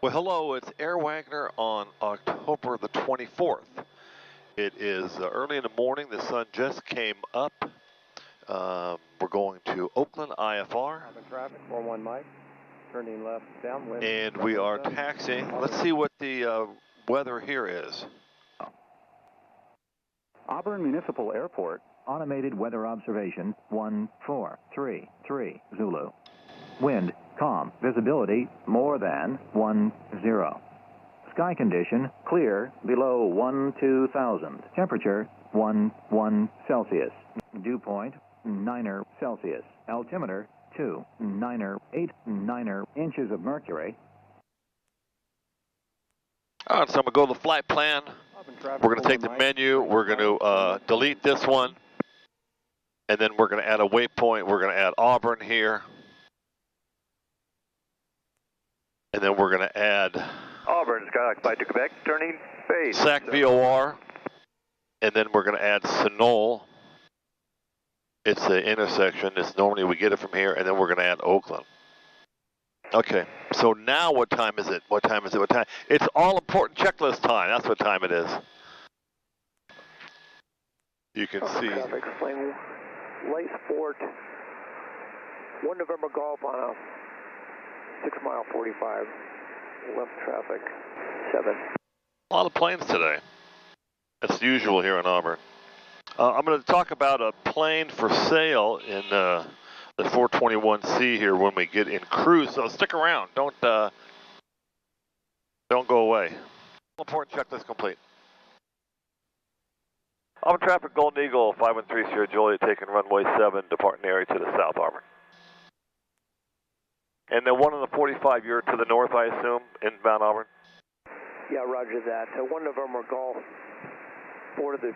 Well, hello, it's Air Wagner on October the 24th. It is early in the morning. The sun just came up. We're going to Oakland IFR. Traffic, 41 Mike, turning left downwind. And we are taxiing. Let's see what the weather here is. Auburn Municipal Airport, automated weather observation 1433 Zulu. Wind, calm, visibility more than 10. Sky condition, clear, below 12,000. Temperature, 11 Celsius. Dew point, 9 Celsius. Altimeter, 2,989 inches of mercury. All right, so I'm going to go to the flight plan. We're going to take the menu. We're going to delete this one. And then we're going to add a waypoint. We're going to add Auburn here. And then we're going to add Auburn, Skyhawk flight to Quebec, turning face. SAC VOR. And then we're going to add Sonol. It's the intersection. It's normally we get it from here. And then we're going to add Oakland. Okay, so now what time is it? What time is it? What time? It's all important checklist time. That's what time it is. You can see. Traffic, flying light sport, 1 November Golf on a 6 mile 45, left traffic, 7. A lot of planes today. That's usual here in Auburn. I'm going to talk about a plane for sale in the 421C here when we get in cruise. So stick around. Don't go away. Important checklist complete. Auburn traffic, Golden Eagle 513 Sierra Juliet taking runway 7, departing area to the south, Auburn. And then one on the 45, you're to the north, I assume, inbound Auburn? Yeah, roger that. 1 November Golf, 4 to the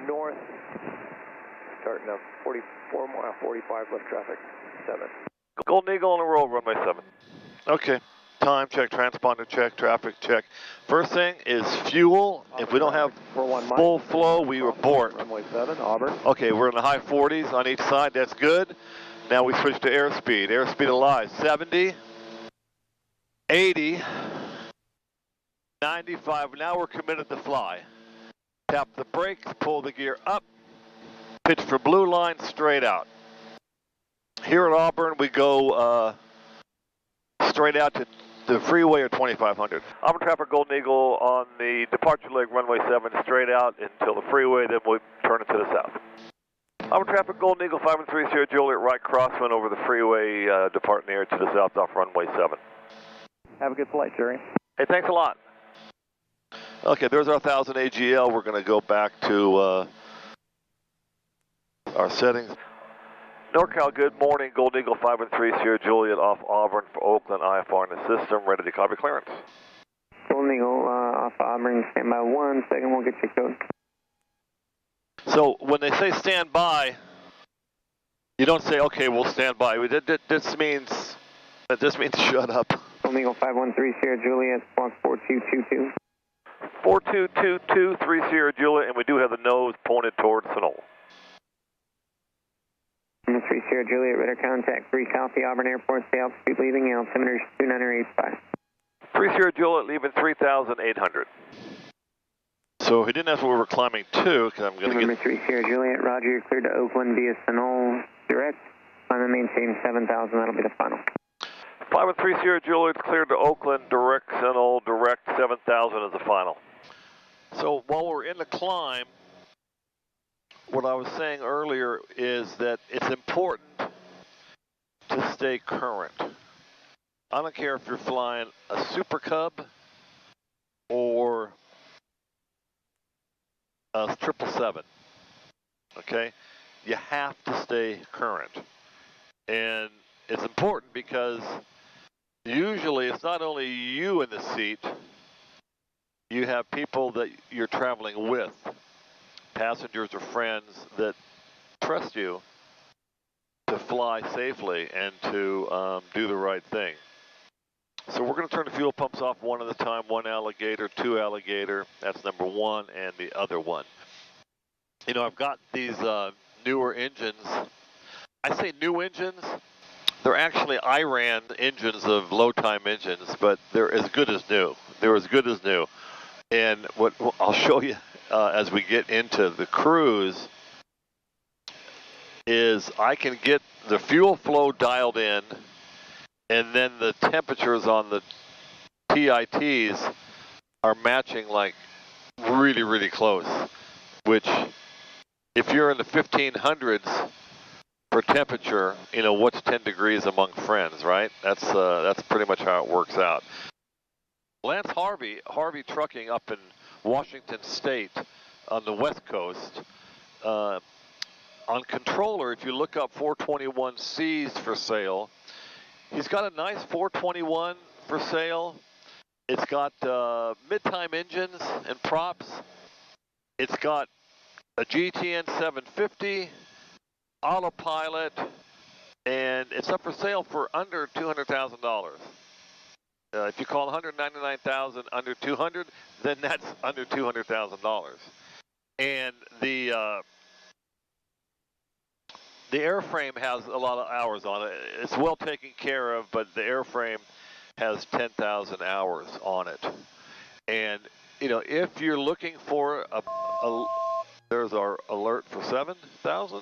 north, starting up 44 mile 45, left traffic, 7. Golden Eagle on the roll, runway 7. Okay, time check, transponder check, traffic check. First thing is fuel. If we don't have full flow, we abort. Runway 7, Auburn. Okay, we're in the high 40s on each side, that's good. Now we switch to airspeed. Airspeed alive, 70, 80, 95. Now we're committed to fly. Tap the brakes, pull the gear up, pitch for blue line, straight out. Here at Auburn, we go straight out to the freeway or 2500. Auburn traffic, Golden Eagle on the departure leg, runway 7, straight out until the freeway, then we'll turn it to the south. Auburn traffic, Golden Eagle 513 Sierra Juliet, right crosswind over the freeway, departing area to the south off runway 7. Have a good flight, Jerry. Hey, thanks a lot. Okay, there's our 1000 AGL. We're going to go back to our settings. NorCal, good morning. Golden Eagle 513 Sierra Juliet off Auburn for Oakland IFR in the system. Ready to copy clearance. Golden Eagle off Auburn, stand by 1 second, we'll get your code. So when they say stand by, you don't say, okay, we'll stand by. This means shut up. Golden Eagle 513 Sierra Juliet, squawk 4222. 4222, 3 Sierra Juliet, and we do have the nose pointed towards Sonol. 3 Sierra Juliet, radar contact 3 South, the Auburn Airport, the altitude leaving, altimeter 2985. 3 Sierra Juliet leaving 3,800. So he didn't ask what we were climbing to, because I'm going to get... 3 Sierra Juliet, roger, you're cleared to Oakland via Sonol direct. Climb and maintain 7,000, that'll be the final. 513 Sierra Juliet cleared to Oakland, direct Sonol, direct 7,000 is the final. So while we're in the climb, what I was saying earlier is that it's important to stay current. I don't care if you're flying a Super Cub or a 777, okay? You have to stay current. And it's important because usually it's not only you in the seat, you have people that you're traveling with, passengers or friends that trust you to fly safely and to do the right thing. So we're going to turn the fuel pumps off one at a time, 1 alligator, 2 alligator, that's number 1, and the other one. You know, I've got these newer engines. I say new engines They're actually Iran engines of low time engines, but they're as good as new. They're as good as new. And what I'll show you as we get into the cruise is I can get the fuel flow dialed in, and then the temperatures on the TITs are matching like really, really close, which if you're in the 1500s for temperature, you know, what's 10 degrees among friends, right? That's pretty much how it works out. Lance Harvey Trucking up in Washington State on the West Coast, on controller, if you look up 421Cs for sale, he's got a nice 421 for sale. It's got mid-time engines and props. It's got a GTN 750, autopilot, and it's up for sale for under $200,000. If you call $199,000 under 200, then that's under $200,000. And the airframe has a lot of hours on it. It's well taken care of, but the airframe has 10,000 hours on it. And you know, if you're looking for there's our alert for 7,000.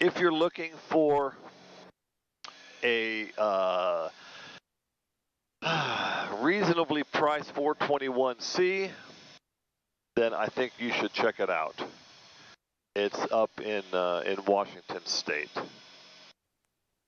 If you're looking for a reasonably priced 421C, then I think you should check it out. It's up in Washington State.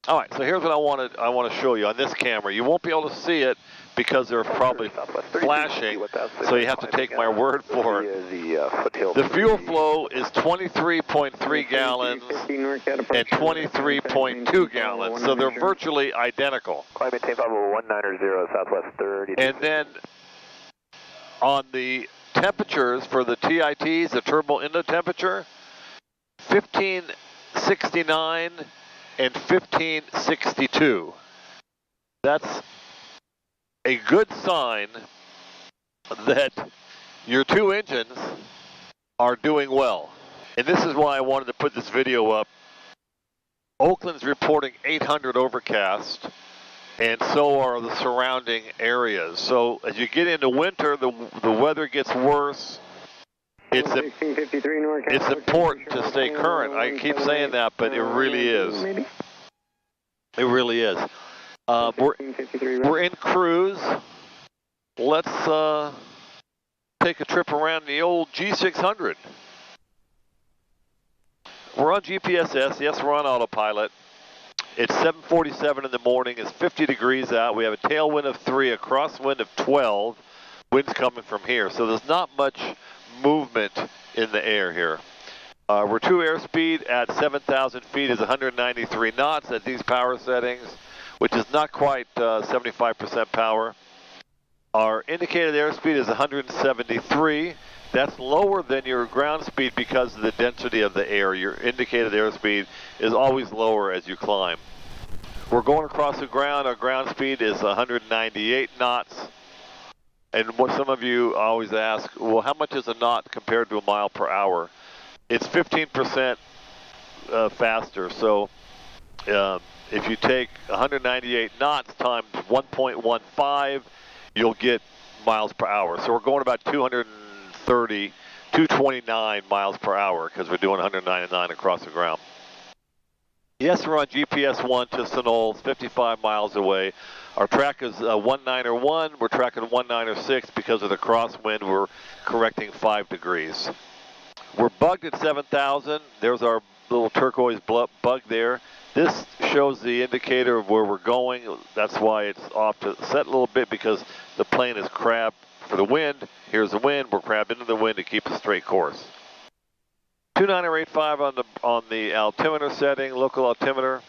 All right, so here's what I want to show you on this camera. You won't be able to see it because they're probably flashing, so you have to take my word for it. The fuel flow is 23.3 gallons and 23.2 gallons, so they're virtually identical. Climb maintain 50190 Southwest 30. And then on the temperatures for the TITs, the turbo inlet temperature, 1569 and 1562. That's a good sign that your two engines are doing well. And this is why I wanted to put this video up. Oakland's reporting 800 overcast, and so are the surrounding areas. So as you get into winter, the weather gets worse. It's important to stay current. I keep saying that, but it really is. It really is. We're in cruise. Let's take a trip around the old G600. We're on GPSS. Yes, we're on autopilot. It's 7:47 in the morning. It's 50 degrees out. We have a tailwind of 3, a crosswind of 12. Wind's coming from here, so there's not much movement in the air here. We're true airspeed at 7,000 feet is 193 knots at these power settings, which is not quite 75% power. Our indicated airspeed is 173. That's lower than your ground speed because of the density of the air. Your indicated airspeed is always lower as you climb. We're going across the ground. Our ground speed is 198 knots. And what some of you always ask, well, how much is a knot compared to a mile per hour? It's 15% faster. So if you take 198 knots times 1.15, you'll get miles per hour. So we're going about 229 miles per hour because we're doing 199 across the ground. Yes, we're on GPS 1 to Sunol, 55 miles away. Our track is 191. We're tracking 196 because of the crosswind. We're correcting 5 degrees. We're bugged at 7,000. There's our little turquoise bug there. This shows the indicator of where we're going. That's why it's off to set a little bit because the plane is crabbed for the wind. Here's the wind. We're crabbed into the wind to keep a straight course. 29085 on the altimeter setting, local altimeter.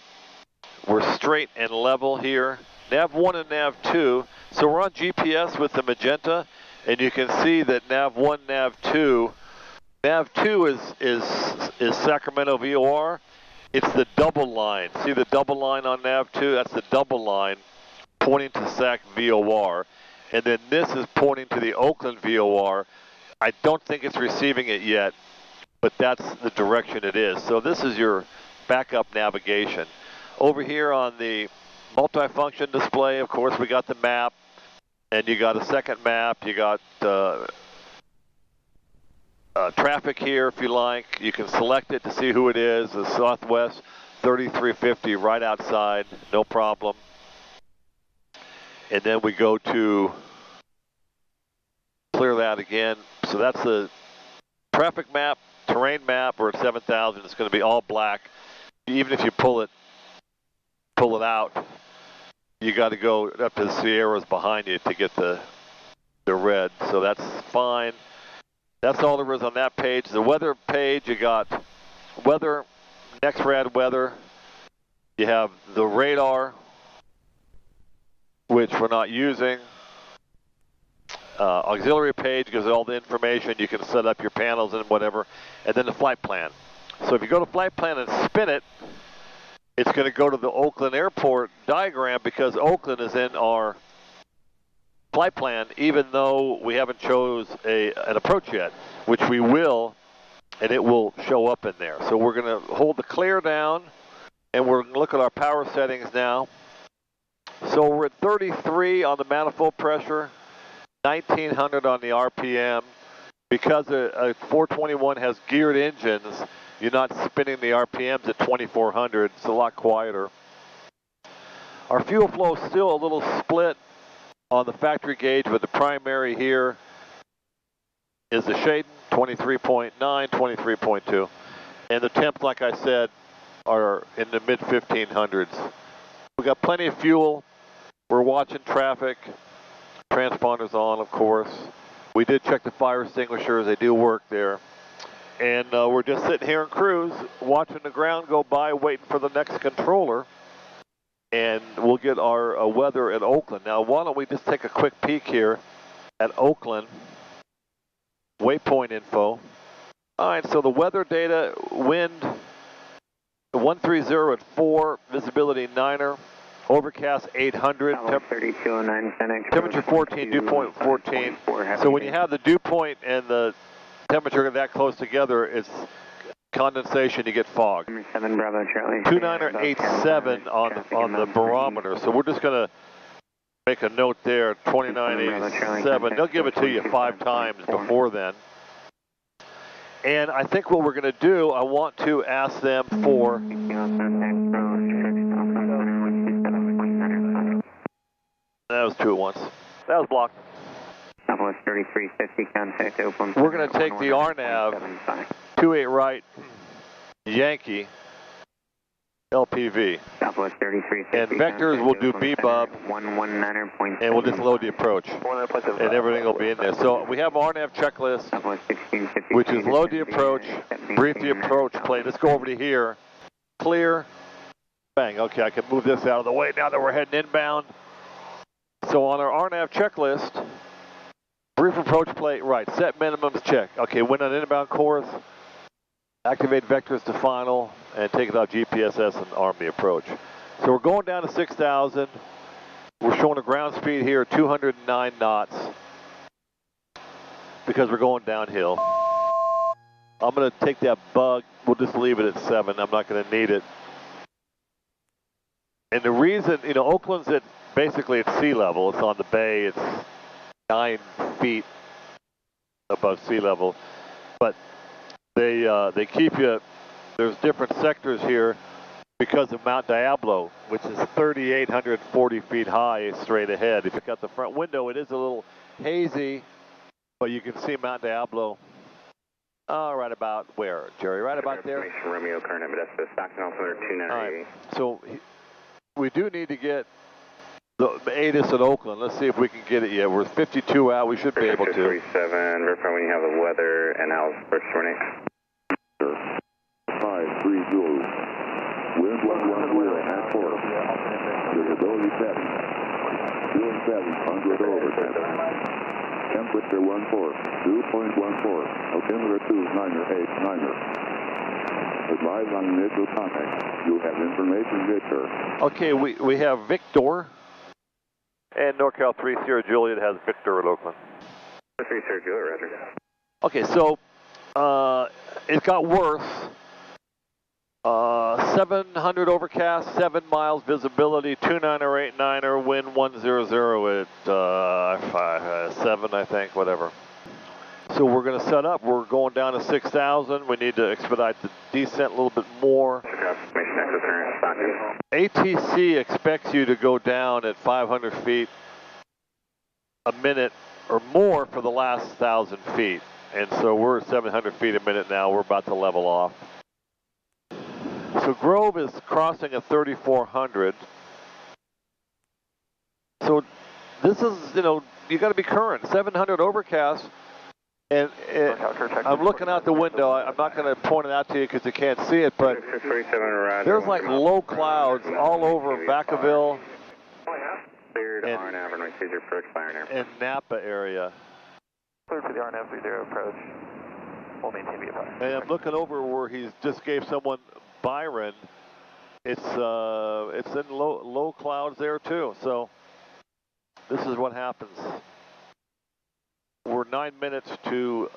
We're straight and level here. Nav 1 and Nav 2. So we're on GPS with the magenta, and you can see that Nav 1, Nav 2. Nav 2 is Sacramento VOR. It's the double line. See the double line on Nav 2? That's the double line pointing to Sac VOR. And then this is pointing to the Oakland VOR. I don't think it's receiving it yet, but that's the direction it is. So this is your backup navigation. over here on the multifunction display, of course, we got the map, and you got a second map. You got traffic here, if you like. You can select it to see who it is. The Southwest 3350 right outside, no problem. And then we go to clear that again. So that's the traffic map, terrain map. We're at 7,000. It's going to be all black. Even if you pull it out, you got to go up to the Sierras behind you to get the red. So that's fine. That's all there is on that page. The weather page, you got weather, next rad weather. You have the radar, which we're not using. Auxiliary page gives all the information. You can set up your panels and whatever. And then the flight plan. So if you go to flight plan and spin it, it's going to go to the Oakland Airport diagram because Oakland is in our flight plan, even though we haven't chose an approach yet, which we will, and it will show up in there. So we're going to hold the clear down, and we're going to look at our power settings now. So we're at 33 on the manifold pressure, 1900 on the RPM. Because a 421 has geared engines, you're not spinning the RPMs at 2400. It's a lot quieter. Our fuel flow is still a little split on the factory gauge, but the primary here is the Shaden, 23.9, 23.2. And the temps, like I said, are in the mid 1500s. We got plenty of fuel. We're watching traffic. Transponders on, of course. We did check the fire extinguishers. They do work there. And we're just sitting here in cruise, watching the ground go by, waiting for the next controller. And we'll get our weather at Oakland. Now, why don't we just take a quick peek here at Oakland. Waypoint info. All right, so the weather data, wind 130 at 4, visibility 9er, overcast 800, temperature 14, dew point 14. So when you have the dew point and the temperature that close together, it's condensation, you get fog. 2987 on the barometer. So we're just going to make a note there, 2987. They'll give it to you 5 times before then. And I think what we're going to do, I want to ask them for... That was 2 at once. That was blocked. Southwest 3350, contact open. We're going to take the RNAV, 28 right, Yankee, LPV. Southwest 3350. And vectors will do BBUB, and we'll just load the approach. And everything will be in there. So we have RNAV checklist, which is load the approach, brief the approach plate. Let's go over to here. Clear. Bang. Okay, I can move this out of the way now that we're heading inbound. So on our RNAV checklist, brief approach plate, right, set minimums, check. Okay, when on inbound course, activate vectors to final, and take it off GPSS and arm the approach. So we're going down to 6,000. We're showing a ground speed here, 209 knots, because we're going downhill. I'm going to take that bug. We'll just leave it at 7. I'm not going to need it. And the reason, you know, Oakland's at basically at sea level. It's on the bay. It's 9 feet above sea level. But they keep you, there's different sectors here because of Mount Diablo, which is 3,840 feet high straight ahead. If you look out the front window, it is a little hazy, but you can see Mount Diablo. Right about where, Jerry? Right about there? Romeo current Stockton Altimeter 298. All right. So we do need to get the ATIS at Oakland. Let's see if we can get it yet. We're 52 out. We should be able to. 37, verify when you have the weather and Al's first warning. 530. Wind 110 at 4. Visibility 7. Fuel 700 over 10. Temperature 14. Dew point 14. Altimeter 2 9er 8 9er. Advise on initial contact. You have information Victor. Okay, we have Victor. And NorCal 3 Sierra Juliet has Victor at Oakland. 3 Sierra Juliet, roger. Okay, so it got worse. 700 overcast, 7 miles visibility, 29089er, wind 100 at 7, I think, whatever. So we're going to set up. We're going down to 6,000. We need to expedite the descent a little bit more. ATC expects you to go down at 500 feet a minute or more for the last 1,000 feet. And so we're at 700 feet a minute now. We're about to level off. So Grove is crossing at 3,400. So this is, you got to be current. 700 overcast. And I'm looking out the window. I'm not going to point it out to you because you can't see it, but there's like low clouds all over Vacaville and Napa area. Clear for the RNAV 30 approach. We'll maintain VFI. And I'm looking over where he just gave someone Byron. It's in low clouds there too. So this is what happens. We're 9 minutes to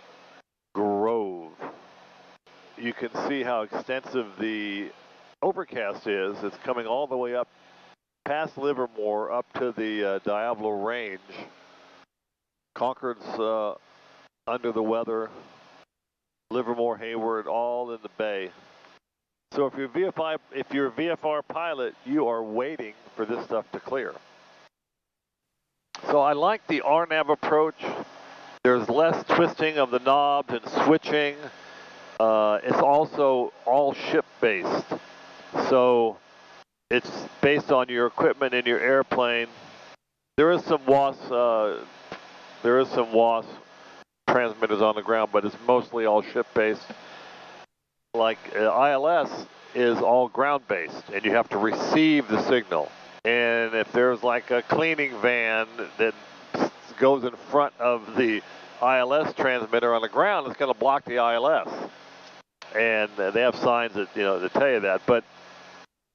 Grove. You can see how extensive the overcast is. It's coming all the way up past Livermore up to the Diablo Range. Concord's under the weather. Livermore, Hayward, all in the bay. So if you're a VFR pilot, you are waiting for this stuff to clear. So I like the RNAV approach. There's less twisting of the knobs and switching. It's also all ship-based. So it's based on your equipment in your airplane. There is some WAS transmitters on the ground, but it's mostly all ship-based. Like ILS is all ground-based, and you have to receive the signal. And if there's like a cleaning van that goes in front of the ILS transmitter on the ground, it's going to block the ILS. And they have signs that that tell you that. But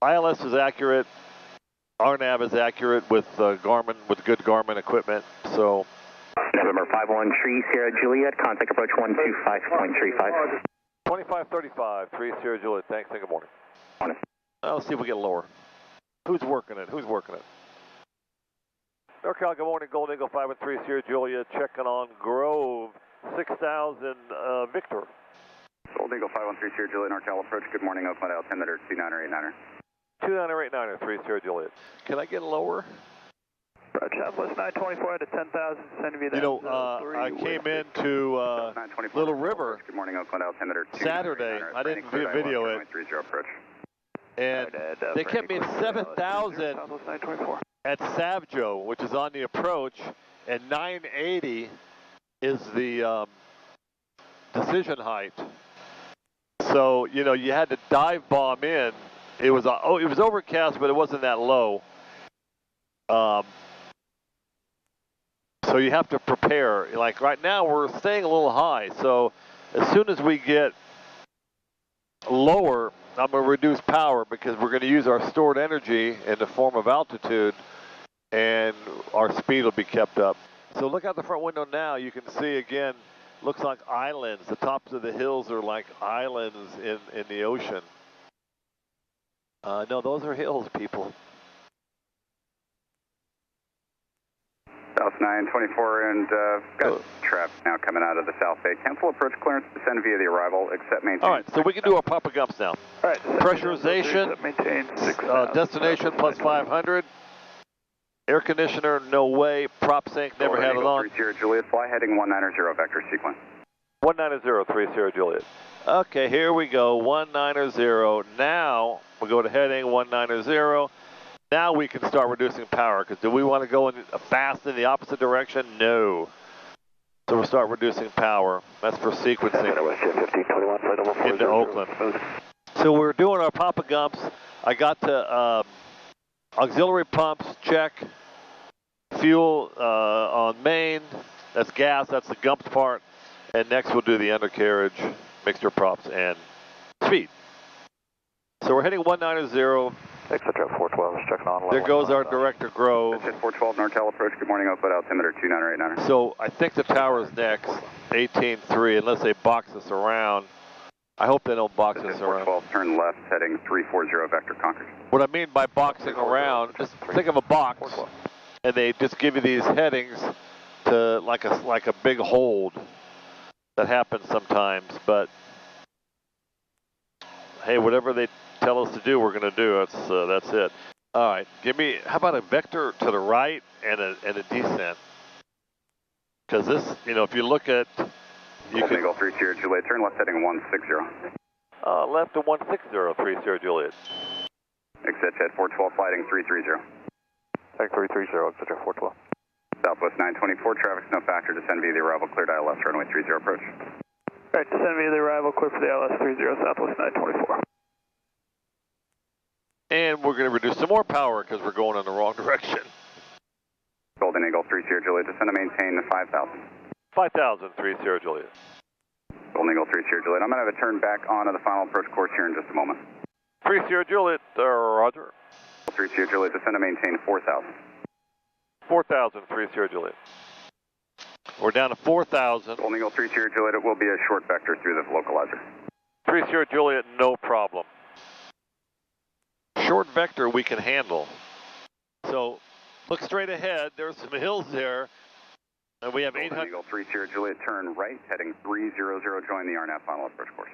ILS is accurate. RNAV is accurate with Garmin, with good Garmin equipment. So. November 51 Tree Sierra Juliet, contact approach 125.35. 2535, 3 Sierra Juliet. Thanks and good morning. Morning. Let's see if we get lower. Who's working it? NorCal, good morning. Gold Eagle 5 and 3 Sierra Juliet checking on Grove 6000 Victor. Gold Eagle 513 Sierra Juliet, NorCal approach. Good morning, Oakland altimeter 29089er. 29089er, 3 Sierra Juliet. Can I get lower? Southwest 924 at 10,000. I came into Little River Good morning, Oakland altimeter Saturday. I didn't video it. And they kept me at 7,000 at Savjo, which is on the approach, and 980 is the decision height. So you had to dive bomb in. It was overcast, but it wasn't that low. So you have to prepare. Like right now, we're staying a little high. So as soon as we get lower, I'm going to reduce power because we're going to use our stored energy in the form of altitude, and our speed will be kept up. So look out the front window now. You can see again, looks like islands. The tops of the hills are like islands in the ocean. No, those are hills, people. South 924 and got trapped now coming out of the South Bay. Cancel approach clearance, descend via the arrival, except maintain. All right, so we can do our Papa Gumps now. All right. Pressurization, destination plus 500. Air conditioner, no way. Prop sync, never had it on. 3 Sierra Juliet, fly heading 190 vector sequence. 190, 3 Sierra Juliet. Okay, here we go, 190. Now we go to heading 190. Now we can start reducing power, because do we want to go fast in the opposite direction? No. So we'll start reducing power. That's for sequencing into Oakland. So we're doing our Papa Gumps. I got to auxiliary pumps, check. Fuel on main. That's gas, that's the Gumps part. And next we'll do the undercarriage, mixture props, and speed. So we're heading 190. Exeter 412 is checking on. There goes our director Grove. 412 NorCal approach. Good morning, Oakland altimeter 29089er. So I think the tower is next, 18.3, unless they box us around. I hope they don't box us around. 412, turn left, heading 340 vector Concord. What I mean by boxing around, just think of a box, and they just give you these headings to like a big hold. That happens sometimes, but hey, whatever they tell us to do, we're going to do. That's it. All right, give me. How about a vector to the right and a descent? Because this, if you look at, you can go 30 Juliet. Turn left, heading 160. Left to 160, Juliet. Exit jet 412, flighting 330. Tech 330, exit jet 412. Southwest 924, traffic snow factor, descend via the arrival, cleared ILS, runway 30 approach. Alright, descend via the arrival, clear for the ILS 30, Southwest 924. And we're going to reduce some more power because we're going in the wrong direction. Golden Eagle 30 Juliet, descend and maintain 5,000. 5,000, 30 Juliet. Golden Eagle 30 Juliet, I'm going to have a turn back onto the final approach course here in just a moment. 30 Juliet, roger. 30 Juliet, descend and maintain 4,000. 4,000, 30 Juliet. We're down to 4,000. Golden Eagle 30 Juliet, it will be a short vector through the localizer. 30 Juliet, no problem. Short vector we can handle. So look straight ahead. There's some hills there. And we have 800. Golden Eagle 30 Juliet, turn right, heading 300, join the RNAV final approach course.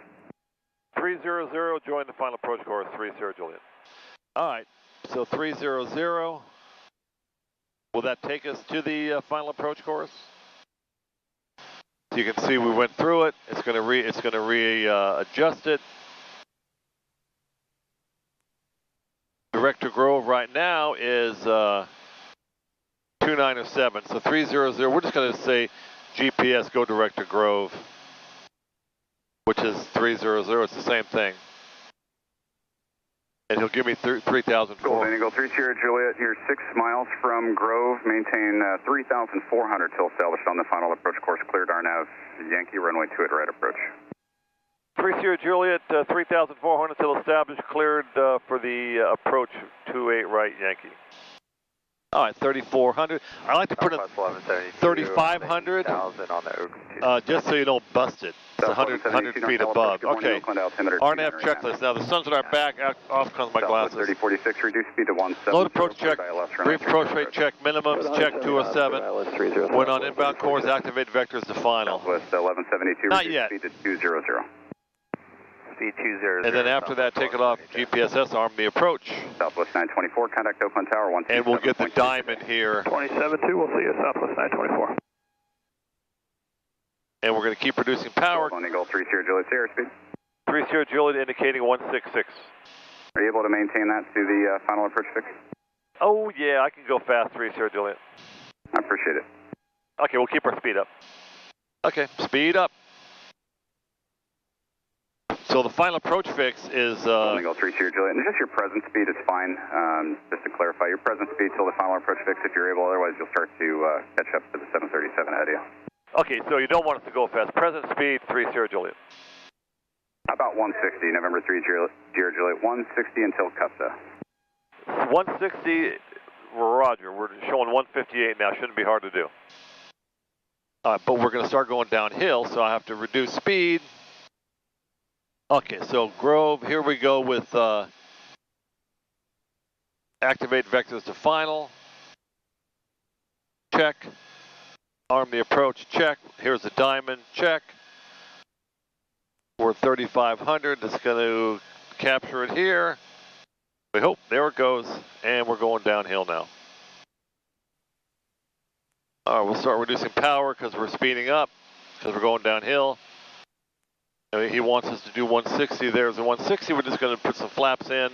300, join the final approach course, 30 Juliet. All right, so 300. Will that take us to the final approach course? So you can see we went through it. It's going to readjust it. Director Grove right now is 2907. So 300. We're just going to say GPS go Director Grove, which is 300. It's the same thing. And he'll give me 3,004. Golden Eagle 30 Juliet, you're 6 miles from Grove. Maintain 3,400 till established on the final approach course. Cleared RNAV Yankee, runway 28 right approach. 30 Juliet, 3,400 till established, cleared for the approach 28 right Yankee. All right, 3,400. I like to put it 3,500, just so you don't bust it. It's 100 feet above. Okay, RNAV checklist. Now the sun's on our back, off comes my glasses. 3046, reduce speed to 17. Load approach check, brief approach rate check, minimums check 207. When on inbound course, activate vectors to final. Southwest 1172, Not reduce yet. speed to 200. Speed 200. And then after that, take it off GPSS, arm the approach. Southwest 924, contact Oakland Tower 127. And we'll get the diamond here. 27-2, we'll see you at Southwest 924. And we're going to keep producing power. Golden Eagle 30 Juliet, airspeed. 30 Juliet indicating 166. Are you able to maintain that to the final approach fix? Oh yeah, I can go fast, 30 Juliet. I appreciate it. Okay, we'll keep our speed up. Okay, speed up. So the final approach fix is... Golden Eagle 30 Juliet, and just your present speed is fine. Just to clarify, your present speed till the final approach fix if you're able, otherwise you'll start to catch up to the 737 ahead of you. Okay, so you don't want us to go fast. Present speed, 30 Juliet. About 160, November 3 Juliet, 160 until Custa. 160, roger. We're showing 158 now. Shouldn't be hard to do. But we're going to start going downhill, so I have to reduce speed. Okay, so Grove, here we go with activate vectors to final. Check. Arm the approach, check. Here's the diamond, check. We're 3,500, it's going to capture it here. We hope, there it goes, and we're going downhill now. All right, we'll start reducing power because we're speeding up, because we're going downhill. He wants us to do 160, there's a 160, we're just going to put some flaps in,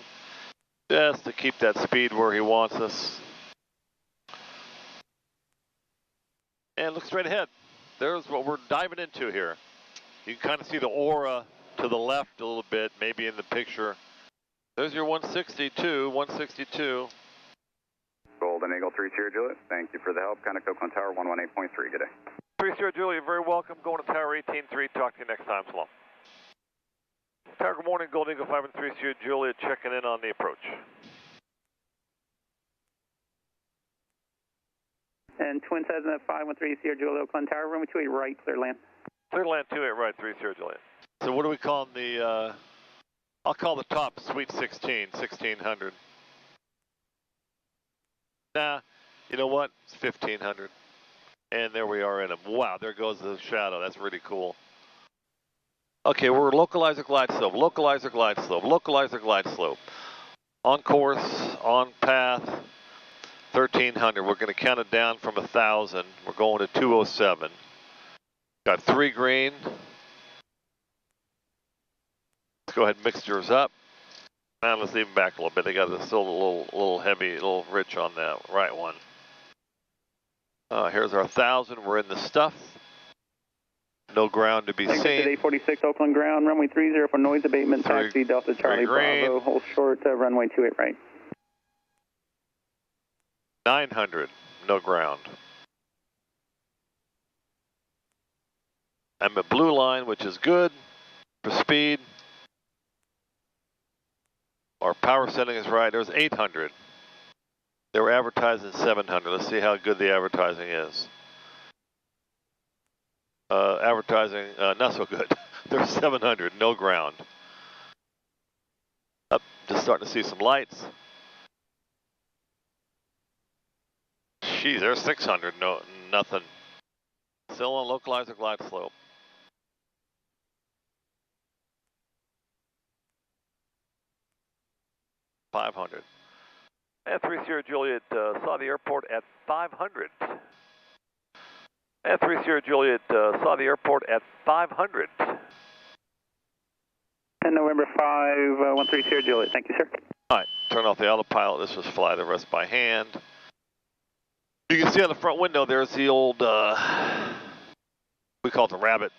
just to keep that speed where he wants us. And look straight ahead. There's what we're diving into here. You can kind of see the aura to the left a little bit, maybe in the picture. There's your 162, 162. Golden Eagle 30 Juliet, thank you for the help. Contact Oakland Tower 118.3, good day. 30 Juliet, very welcome. Going to Tower 18-3, talk to you next time, so long. Tower, good morning, Golden Eagle 5 and 3 Juliet, checking in on the approach. And Twin Cessna 513 Sierra Juliet, Oakland Tower, runway 28 right, clear land. Clear land 28 right, 30 Juliet. So what do we call the, I'll call the top Sweet 16, 1600. Nah, you know what? It's 1500. And there we are in them. Wow, there goes the shadow. That's really cool. Okay, we're localizer glide slope, localizer glide slope, localizer glide slope. On course, on path, 1300. We're going to count it down from 1000. We're going to 207. Got 3 green. Let's go ahead and mixtures up. Now let's leave them back a little bit. They got still a little heavy, a little rich on that right one. Here's our 1000. We're in the stuff. No ground to be seen. 846 Oakland ground, runway 30 for noise abatement, taxi Delta Charlie Bravo, hold short, runway 28 right. 900, no ground. I'm at blue line, which is good for speed. Our power setting is right. There's 800. They were advertising 700. Let's see how good the advertising is. Advertising, not so good. There's 700, no ground. Up, just starting to see some lights. Geez, there's 600, no, nothing. Still on localizer glide slope. $500. N3 Sierra Juliet saw the airport at 500. N3 Sierra Juliet saw the airport at 500. And November 513 Sierra Juliet, thank you, sir. All right, turn off the autopilot. This was fly the rest by hand. You can see on the front window there's the old, we call it the rabbit.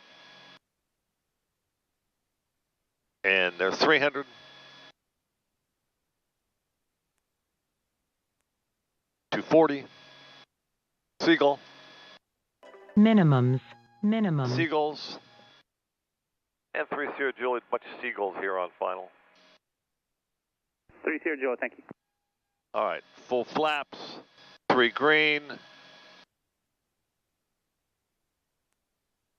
And there's 300. $240. Seagull. Minimum. Seagulls. N3 Sierra Juliet, bunch of seagulls here on final. 3 Sierra Juliet, thank you. All right, full flaps, 3 green.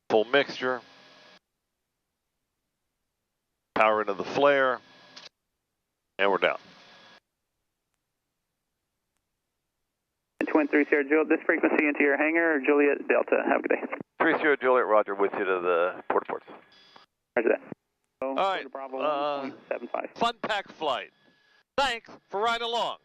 Full mixture. Power into the flare. And we're down. Twin 3 Sierra Juliet, this frequency into your hangar, Juliet Delta. Have a good day. 3 Sierra Juliet, Roger, with you to the ports. Roger that. All right, Bravo 1.75. fun pack flight. Thanks for riding along.